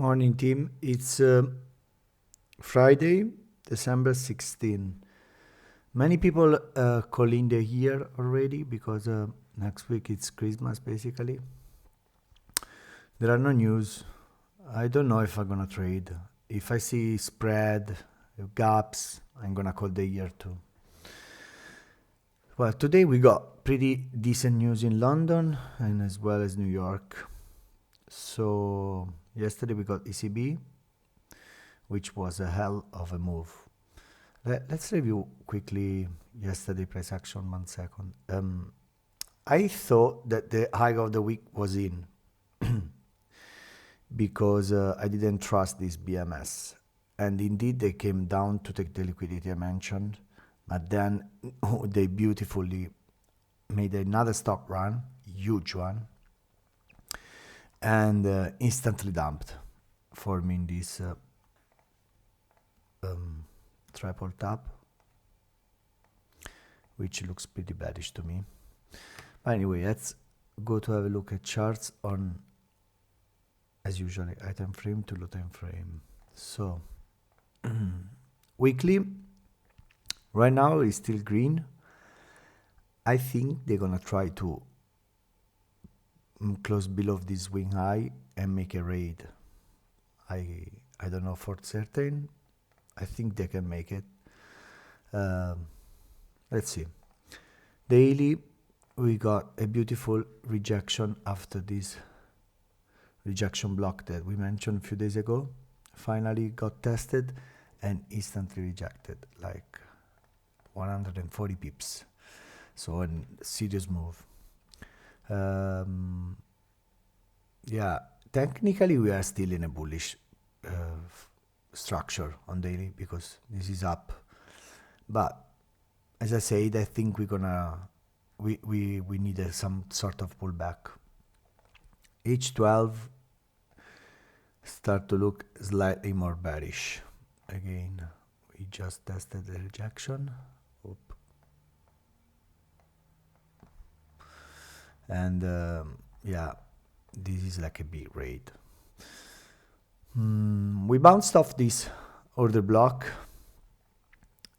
Morning team, it's Friday, December 16. Many people call in the year already because next week it's Christmas basically. There are no news. I don't know if I'm gonna trade. If I see spread, gaps, I'm gonna call the year too. Well, today we got pretty decent news in London and as well as New York. So yesterday we got ECB, which was a hell of a move. Let's review quickly yesterday price action 1 second. I thought that the high of the week was in because I didn't trust this BMS. And indeed they came down to take the liquidity I mentioned, but then they beautifully made another stop run, huge one, and instantly dumped, forming this triple tap, which looks pretty baddish to me. But anyway, let's go to have a look at charts on, as usual, item frame to low time frame. So weekly, right now is still green. I think they're gonna try to close below this swing high and make a raid. I don't know for certain. I think they can make it. Let's see. Daily, we got a beautiful rejection after this rejection block that we mentioned a few days ago. Finally got tested and instantly rejected, like 140 pips. So a serious move. Yeah, technically we are still in a bullish structure on daily because this is up, but as I said, I think we need some sort of pullback. H12 start to look slightly more bearish again. We just tested the rejection. Oop. And yeah, this is like a big raid. We bounced off this order block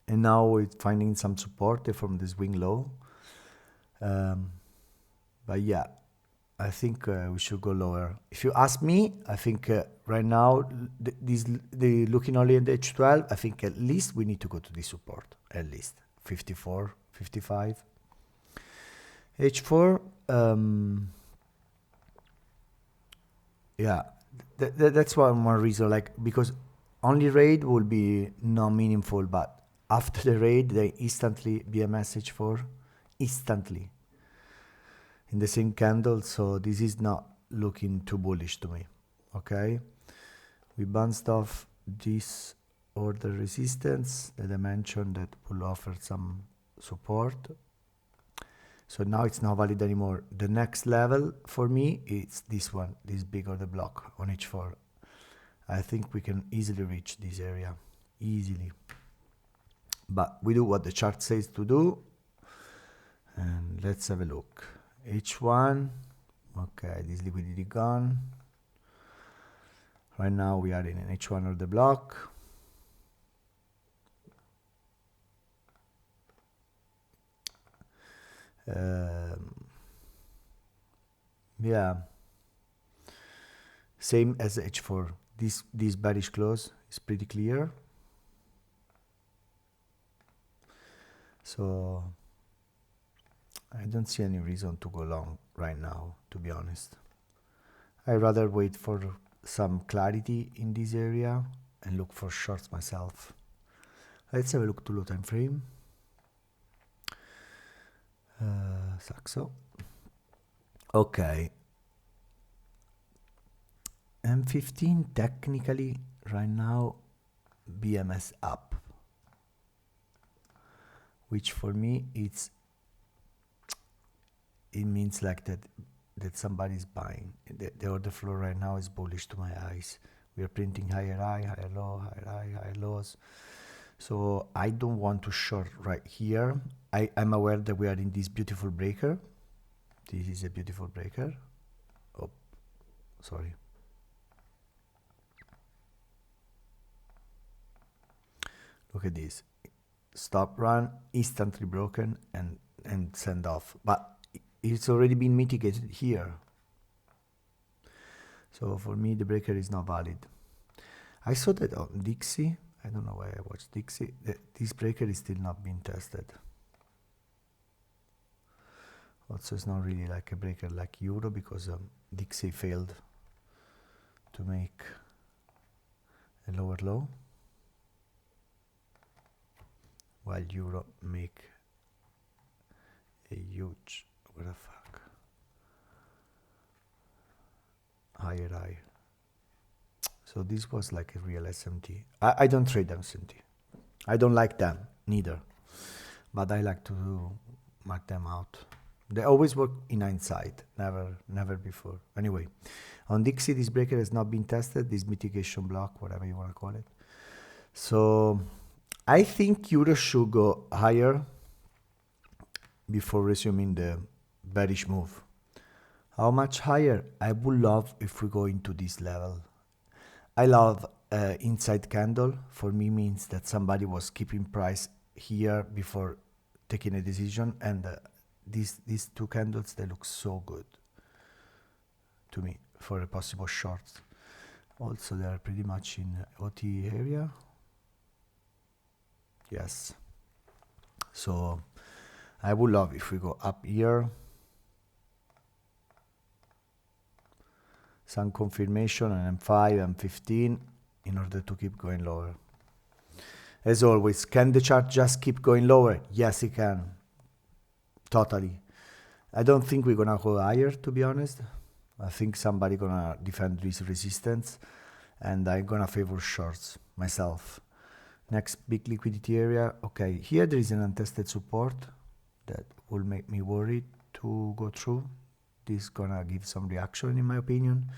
and now we're finding some support from the swing low. But yeah, I think we should go lower. If you ask me, I think right now, looking only at the H12, I think at least we need to go to this support, at least 54, 55. H4, yeah, that's one more reason, like, because only raid will be not meaningful, but after the raid, they instantly BMS H4, instantly in the same candle. So this is not looking too bullish to me. Okay, we bounced off this order resistance that I mentioned that will offer some support. So now it's not valid anymore. The next level for me is this one, this big order block on H4. I think we can easily reach this area, easily. But we do what the chart says to do. And let's have a look. H1, okay, this liquidity gone. Right now we are in an H1 order block. Yeah, same as H4. This bearish close is pretty clear. So I don't see any reason to go long right now, to be honest. I'd rather wait for some clarity in this area and look for shorts myself. Let's have a look to low time frame. Saxo. Okay. M15 technically right now BMS up, which for me it means like that somebody's buying. The order flow right now is bullish to my eyes. We are printing higher high, higher low, higher high, higher lows. So I don't want to short right here. I'm aware that we are in this beautiful breaker. This is a beautiful breaker. Oh, sorry. Look at this. Stop run, instantly broken and send off. But it's already been mitigated here. So for me, the breaker is not valid. I saw that on Dixie. I don't know why I watched Dixie. This breaker is still not being tested. Also, it's not really like a breaker like Euro because Dixie failed to make a lower low, while Euro make a huge, what the fuck, higher high. So this was like a real SMT. I don't trade SMT. I don't like them neither, but I like to mark them out. They always work in hindsight, never before. Anyway, on Dixie, this breaker has not been tested, this mitigation block, whatever you want to call it. So I think Euro should go higher before resuming the bearish move. How much higher? I would love if we go into this level. I love inside candle. For me means that somebody was keeping price here before taking a decision, and these two candles, they look so good to me for a possible short. Also, they are pretty much in OT area. Yes. So I would love if we go up here. Some confirmation on M5, M15 in order to keep going lower. As always, can the chart just keep going lower? Yes, it can. Totally. I don't think we're gonna go higher, to be honest. I think somebody gonna defend this resistance, and I'm gonna favor shorts myself. Next big liquidity area. Okay, here there is an untested support that will make me worried to go through. This is gonna give some reaction in my opinion.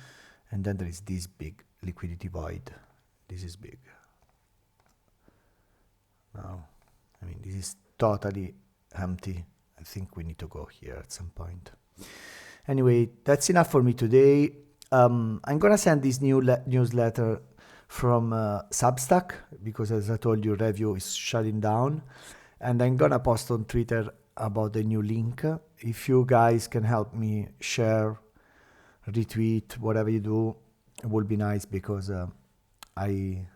And then there is this big liquidity void. This is big. Now, I mean, this is totally empty. I think we need to go here at some point. Anyway, that's enough for me today. I'm gonna send this new newsletter from Substack because, as I told you, Review is shutting down, and I'm gonna post on Twitter about the new link. If you guys can help me share, retweet, whatever you do, it would be nice because I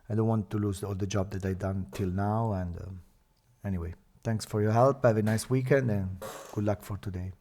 don't want to lose all the job that I've done till now. And anyway, thanks for your help. Have a nice weekend and good luck for today.